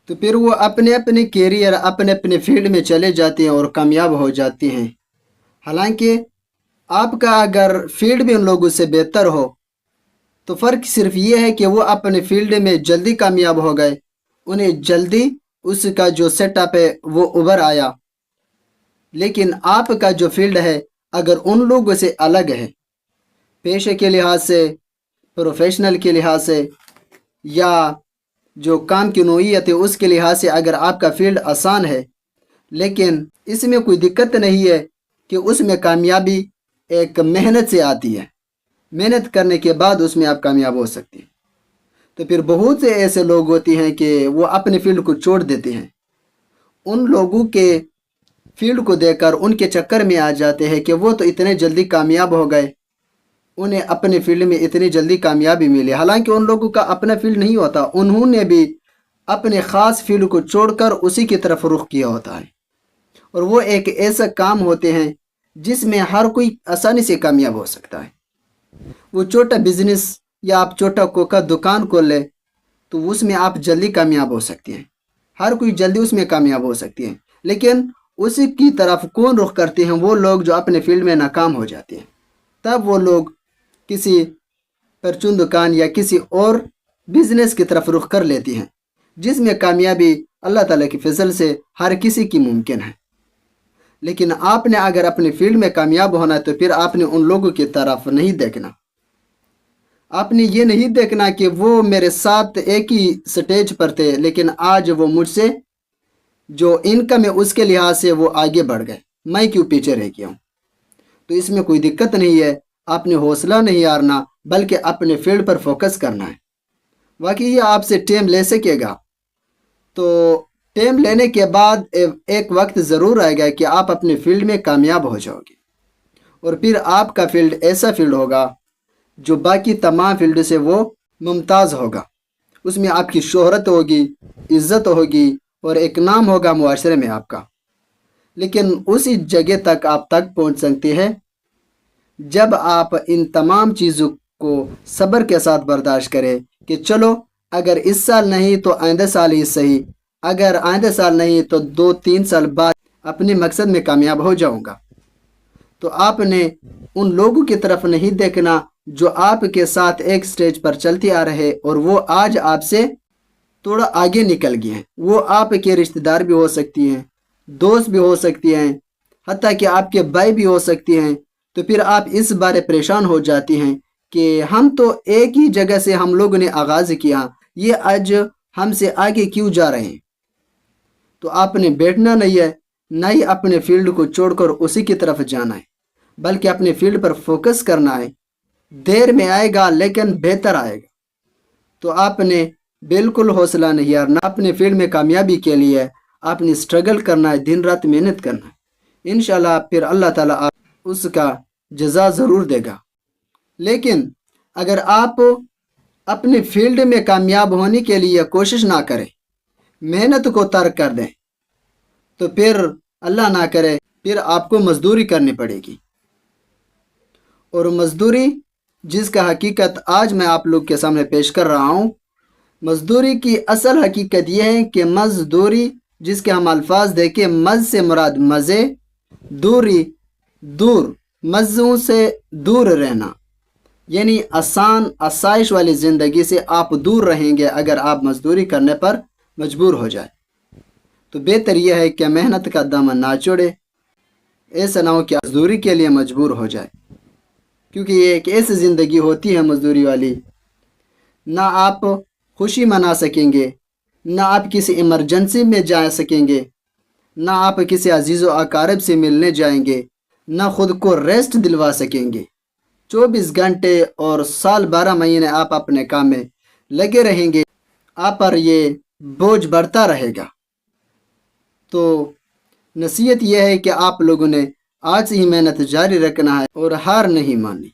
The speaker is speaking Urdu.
تو پھر وہ اپنے اپنے کیریئر اپنے اپنے فیلڈ میں چلے جاتے ہیں اور کامیاب ہو جاتے ہیں۔ حالانکہ آپ کا اگر فیلڈ بھی ان لوگوں سے بہتر ہو تو فرق صرف یہ ہے کہ وہ اپنے فیلڈ میں جلدی کامیاب ہو گئے، انہیں جلدی اس کا جو سیٹ اپ ہے وہ ابھر آیا۔ لیکن آپ کا جو فیلڈ ہے اگر ان لوگوں سے الگ ہے، پیشے کے لحاظ سے، پروفیشنل کے لحاظ سے، یا جو کام کی نوعیت ہے اس کے لحاظ سے اگر آپ کا فیلڈ آسان ہے، لیکن اس میں کوئی دقت نہیں ہے کہ اس میں کامیابی ایک محنت سے آتی ہے، محنت کرنے کے بعد اس میں آپ کامیاب ہو سکتے ہیں۔ تو پھر بہت سے ایسے لوگ ہوتے ہیں کہ وہ اپنے فیلڈ کو چھوڑ دیتے ہیں، ان لوگوں کے فیلڈ کو دیکھ کر ان کے چکر میں آ جاتے ہیں کہ وہ تو اتنے جلدی کامیاب ہو گئے، انہیں اپنے فیلڈ میں اتنی جلدی کامیابی ملی، حالانکہ ان لوگوں کا اپنا فیلڈ نہیں ہوتا، انہوں نے بھی اپنے خاص فیلڈ کو چھوڑ کر اسی کی طرف رخ کیا ہوتا ہے، اور وہ ایک ایسا کام ہوتے ہیں جس میں ہر کوئی آسانی سے کامیاب ہو سکتا ہے۔ وہ چھوٹا بزنس یا آپ چھوٹا کوکا دکان کھول لیں تو اس میں آپ جلدی کامیاب ہو سکتے ہیں، ہر کوئی جلدی اس میں کامیاب ہو سکتی ہے، لیکن اسی کی طرف کون رخ کرتے ہیں؟ وہ لوگ جو اپنے فیلڈ میں ناکام ہو جاتے ہیں، تب وہ لوگ کسی پرچون دکان یا کسی اور بزنس کی طرف رخ کر لیتی ہیں، جس میں کامیابی اللہ تعالیٰ کی فضل سے ہر کسی کی ممکن ہے۔ لیکن آپ نے اگر اپنے فیلڈ میں کامیاب ہونا ہے تو پھر آپ نے ان لوگوں کی طرف نہیں دیکھنا، آپ نے یہ نہیں دیکھنا کہ وہ میرے ساتھ ایک ہی سٹیج پر تھے لیکن آج وہ مجھ سے جو انکم ہے اس کے لحاظ سے وہ آگے بڑھ گئے، میں کیوں پیچھے رہ گیا ہوں؟ تو اس میں کوئی دقت نہیں ہے، آپ نے حوصلہ نہیں ہارنا بلکہ اپنے فیلڈ پر فوکس کرنا ہے۔ واقعی یہ آپ سے ٹیم لے سکے گا، تو ٹیم لینے کے بعد ایک وقت ضرور آئے گا کہ آپ اپنے فیلڈ میں کامیاب ہو جاؤ گے، اور پھر آپ کا فیلڈ ایسا فیلڈ ہوگا جو باقی تمام فیلڈ سے وہ ممتاز ہوگا، اس میں آپ کی شہرت ہوگی، عزت ہوگی اور ایک نام ہوگا معاشرے میں آپ کا۔ لیکن اسی جگہ تک آپ تک پہنچ سکتے ہیں جب آپ ان تمام چیزوں کو صبر کے ساتھ برداشت کریں کہ چلو اگر اس سال نہیں تو آئندہ سال ہی صحیح، اگر آئندہ سال نہیں تو 2-3 سال بعد اپنے مقصد میں کامیاب ہو جاؤں گا۔ تو آپ نے ان لوگوں کی طرف نہیں دیکھنا جو آپ کے ساتھ ایک سٹیج پر چلتے آ رہے اور وہ آج آپ سے تھوڑا آگے نکل گئے ہیں، وہ آپ کے رشتہ دار بھی ہو سکتی ہیں، دوست بھی ہو سکتی ہیں، حتیٰ کہ آپ کے بھائی بھی ہو سکتی ہیں۔ تو پھر آپ اس بارے پریشان ہو جاتی ہیں کہ ہم تو ایک ہی جگہ سے ہم لوگوں نے آغاز کیا، یہ آج ہم سے آگے کیوں جا رہے ہیں؟ تو آپ نے بیٹھنا نہیں ہے، نہ ہی اپنے فیلڈ کو چھوڑ کر اسی کی طرف جانا ہے، بلکہ اپنے فیلڈ پر فوکس کرنا ہے۔ دیر میں آئے گا لیکن بہتر آئے گا، تو آپ نے بالکل حوصلہ نہیں ہارنا، اپنے فیلڈ میں کامیابی کے لیے آپ نے اسٹرگل کرنا ہے، دن رات محنت کرنا ہے، انشاءاللہ پھر اللہ تعالیٰ آپ اس کا جزا ضرور دے گا۔ لیکن اگر آپ اپنے فیلڈ میں کامیاب ہونے کے لیے کوشش نہ کریں، محنت کو ترک کر دیں، تو پھر اللہ نہ کرے پھر آپ کو مزدوری کرنی پڑے گی، اور مزدوری جس کا حقیقت آج میں آپ لوگ کے سامنے پیش کر رہا ہوں، مزدوری کی اصل حقیقت یہ ہے کہ مزدوری جس کے ہم الفاظ دیکھیں، مز سے مراد مزے، دوری دور، مزوں سے دور رہنا، یعنی آسان آسائش والی زندگی سے آپ دور رہیں گے اگر آپ مزدوری کرنے پر مجبور ہو جائے۔ تو بہتر یہ ہے کہ محنت کا دامن نہ چھوڑے، ایسا نہ ہو کہ مزدوری کے لیے مجبور ہو جائے، کیونکہ یہ ایک ایسی زندگی ہوتی ہے مزدوری والی، نہ آپ خوشی منا سکیں گے، نہ آپ کسی ایمرجنسی میں جا سکیں گے، نہ آپ کسی عزیز و اقارب سے ملنے جائیں گے، نہ خود کو ریسٹ دلوا سکیں گے۔ 24 گھنٹے اور سال 12 مہینے آپ اپنے کام میں لگے رہیں گے، آپ پر یہ بوجھ بڑھتا رہے گا۔ تو نصیحت یہ ہے کہ آپ لوگوں نے آج سے ہی محنت جاری رکھنا ہے اور ہار نہیں مانی۔